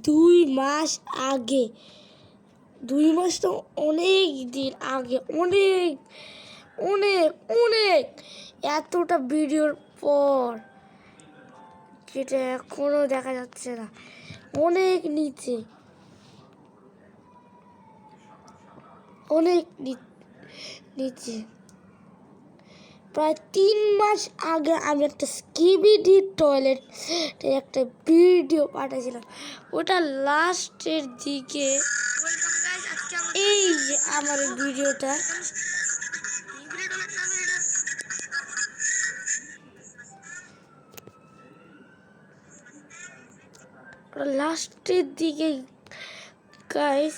2 মাস আগে, 2 মাস তো অনেক দিন আগে, অনেক অনেক অনেক এতটা ভিডিওর পর, যেটা এখনো দেখা যাচ্ছে না, অনেক নিচে, অনেক নিচে। প্রায় 3 মাস আগে আমি একটা স্কিবিডি টয়লেট একটা ভিডিও পাঠিয়েছিলাম, ওটা লাস্টের দিকে। এই যে আমার ভিডিওটা, লাস্টের দিকে গাইস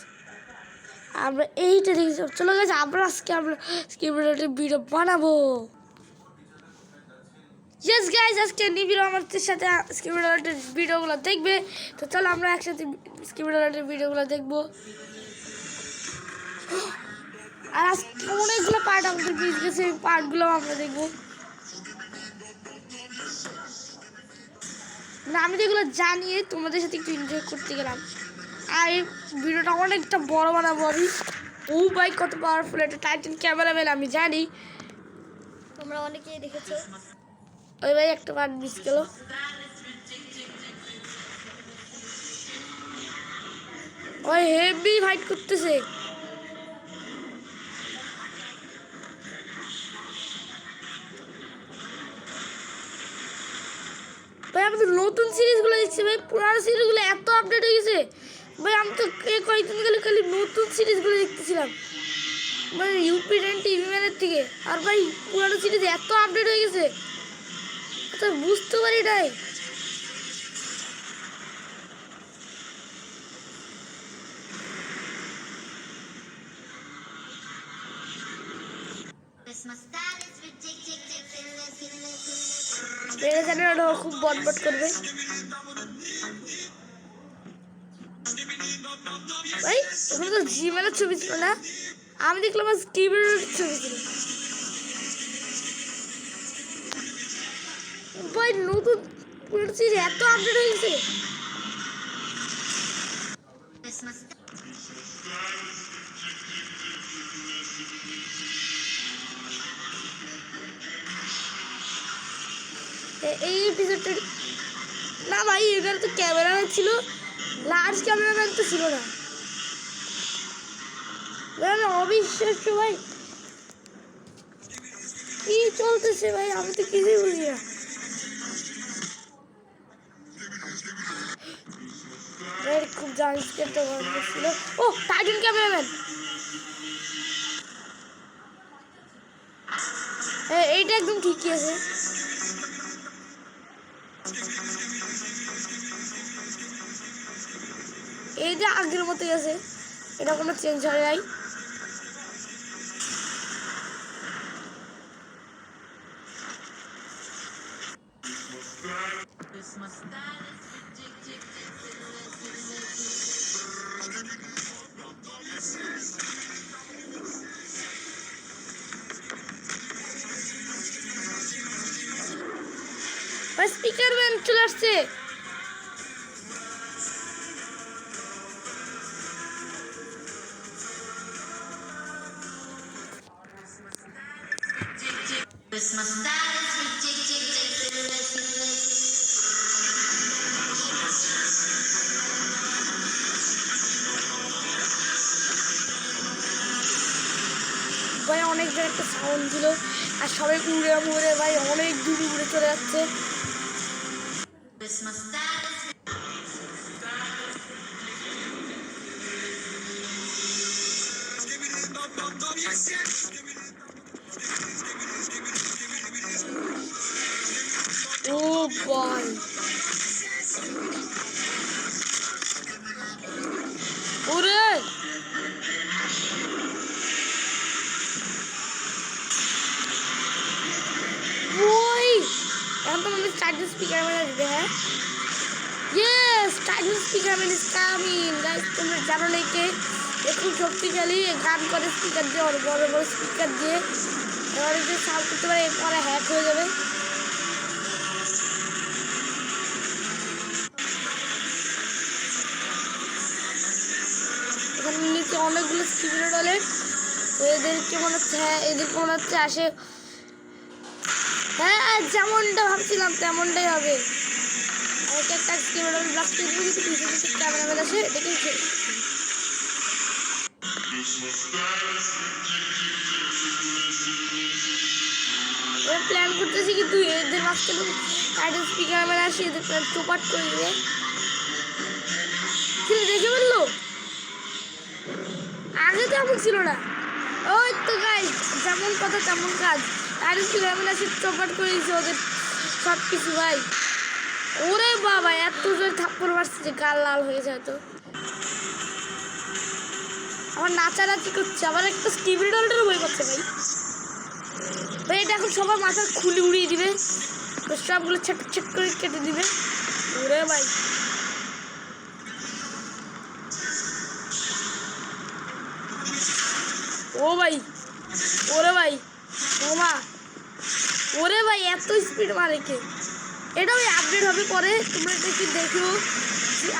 আমরা এইটা দেখি। চলো গাইস, আমরা আজকে আমরা স্কিবিডি ভিডিও বানাবো। ইয়েস গাইস, আজকে নিবিড় আমাদের সাথে স্কিবিডি ভিডিওগুলো দেখবে। তো চলো আমরা একসাথে স্কিবিডি ভিডিওগুলো দেখবো। আর আজকে অনেকগুলো পার্ট আমাদের মিস গেছে, পার্টগুলো আমরা দেখবো। মানে আমি যেগুলো জানিয়ে তোমাদের সাথে একটু এনজয় করতে গেলাম। আর এই ভিডিওটা অনেকটা বড় বানাবো আমি। ও ভাই, কত পাওয়ারফুল একটা টাইটান ক্যামেরাম্যান, আমি জানি তোমরা অনেকেই দেখেছো। ওই ভাই একটা পার্ট মিস গেল। ওই হেভি ফাইট করতেছে। ভাই আমাদের নতুন সিরিজগুলো দেখছি ভাই, পুরানো সিরিজগুলো এত আপডেট হয়ে গেছে ভাই। আমি তো কয়েকদিন গেলে খালি নতুন সিরিজগুলো দেখতেছিলাম মানে ইউপি টিভি ম্যানের থেকে। আর ভাই পুরানো সিরিজ এত আপডেট হয়ে গেছে, তো বুঝতে পারি নাই। খুব বটবট করবে ভাই। ওখানে তো জিমেলের ছবি ছিল না, আমি দেখলাম স্কিবিডির ছবি ছিল। ভাই নতুন সিরিজ এত আপডেট হয়ে গেছে। এই এপিসোডটা না ভাই, এখানে তো ক্যামেরাম্যান ছিল, লার্জ ক্যামেরাম্যান তো ছিল না। অবিশ্বাস্য ভাই, কি চলতেছে ভাই, আমি তো কিছুই বুঝি না। খুব জানিসটা গল্প ছিল। ও টাইটান ক্যামেরাম্যান, এইটা একদম ঠিকই আছে। এই যে আগের মতোই আছে, এটা কোনো চেঞ্জ হয় নাই। স্পিকার ম্যান চলে আসছে। ভাই অনেক জায়গায় একটা সাউন্ড ছিল, আর সবাই উড়ে উড়ে ভাই অনেক দূরে উড়ে চলে যাচ্ছে। ও ভাই ওরে, ওই এখন তো মনে টাইটান স্পিকার ম্যান আসবে। হ্যাঁ yes, Titan speaker man is coming guys. তোমরা জানো না কে খুব শক্তিশালী গান করে স্পিকার দিয়ে, বড় বড় স্পিকার দিয়ে। এবারে যে সাউন্ড করতে পারে, এরপরে হ্যাক হয়ে যাবে। নিচে অনেকগুলো স্কিপিডো টয়লেট। এদেরকে মনে হচ্ছে, হ্যাঁ এদেরকে মনে হচ্ছে আসে, হ্যাঁ যেমনটা ভাবছিলাম তেমনটাই হবে। একটা একটা স্কিপিডো টয়লেট ব্লাস্ট করে দেবো, কিন্তু পিছনে কিছু ক্যামেরাম্যান আসে, এটাকে প্ল্যান করতেছি কিন্তু এদের মাঝখানে টাইটান স্পিকার ম্যান আসে, এদের প্ল্যান চোপাট করে দিবে। ছেলে দেখে ফেললো, আগে তো এমন ছিল না। ওই তো গাইস, যেমন কথা তেমন কাজ, টাইটান স্পিকার ম্যান আসে চোপাট করে দিয়েছে ওদের সব কিছু ভাই। ওরে বাবা, এত জোরে থাপ্পড় মারছে যে গাল লাল হয়ে যায়। তো আমার নাচানাচি করছে, আবার একটা স্টিভি ডলটারও বই করছে ভাই। ভাই এটা এখন সবার মাথার খুলি উড়িয়ে দিবে, সবগুলো ছেট ছেট করে কেটে দিবে। ওরে ভাই, ও ভাই, ওরে ভাই, ওমা, ওরে ভাই এত স্পিড মারে কে? এটা ওই আপডেট হবে পরে, তোমরা এটা কি দেখো।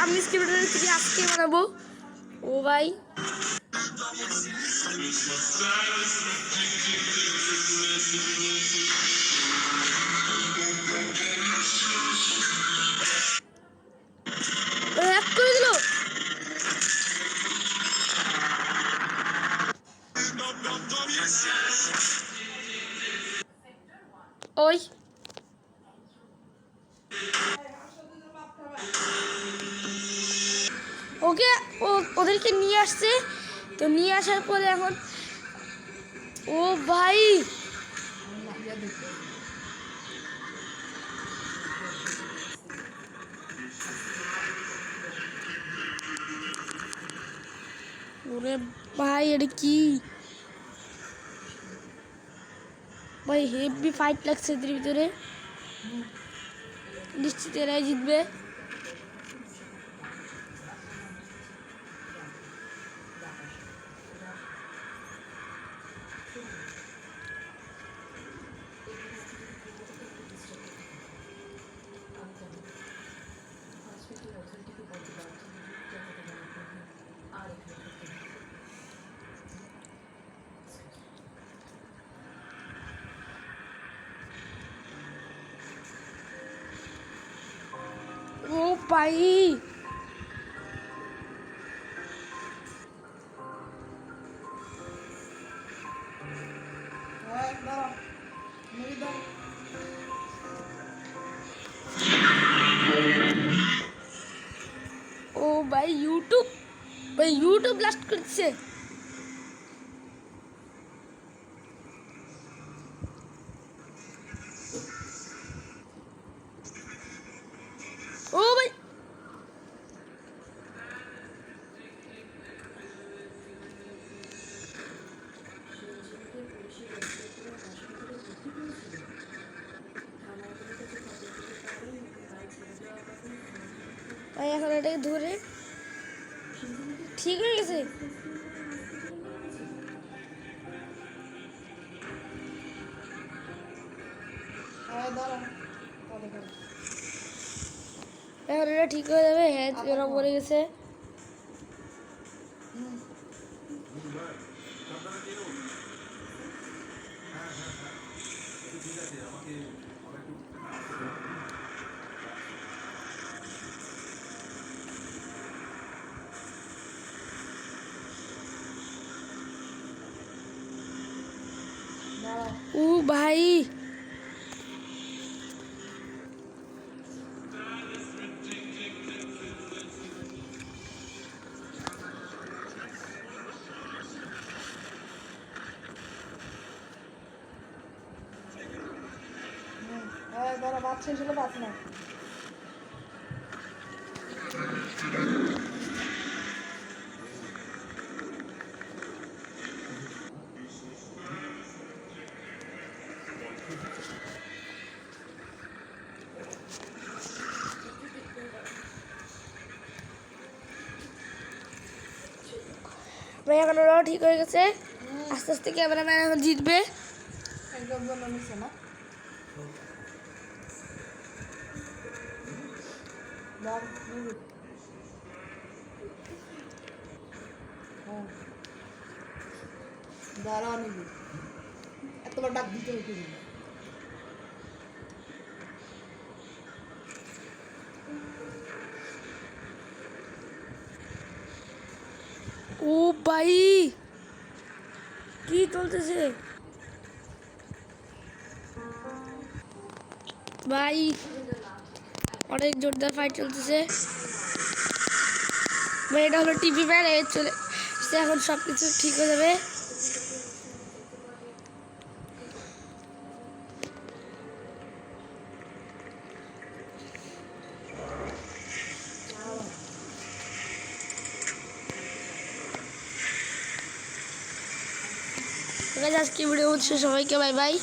আমি স্কিপিডার থেকে আজকে বানাবো। ও ভাই, হ্যাক করে দিল। ওই ওকে, ওদেরকে নিয়ে আসছে। তো নিয়ে আসার পরে এখন, ও ভাই ওরে ভাই, এটা কি ভাই? হেভি ফাইট লাগছে এদের ভিতরে, নিশ্চিত এরাই জিতবে। ও ভাই, ও ভাই ইউটিউব, ভাই ইউটিউব ব্লাস্ট করছে। ও ভাই, ভাই এখন এটাকে ধরে ঠিক হয়ে গেছে। এখন এটা ঠিক হয়ে যাবে। হ্যাঁ এরা পড়ে গেছে। ও ভাই, বাচ্চা হিসেবে বাঁচ না। ভাই এখন ওরাও ঠিক হয়ে গেছে। আস্তে আস্তে ক্যামেরাম্যান এখন জিতবে। একদম জন্য নিচ্ছে না। দাঁড়া অনেক এতবার ডাক দিতে হবে কি ও ভাই কি চলতেছে ভাই অনেক জোরদার ফাইট চলতেছে ভাই এটা হলো টিভি ম্যান চলে সে এখন সব কিছু ঠিক হয়ে যাবে আজকে ভিডিও হচ্ছে সবাইকে বাই বাই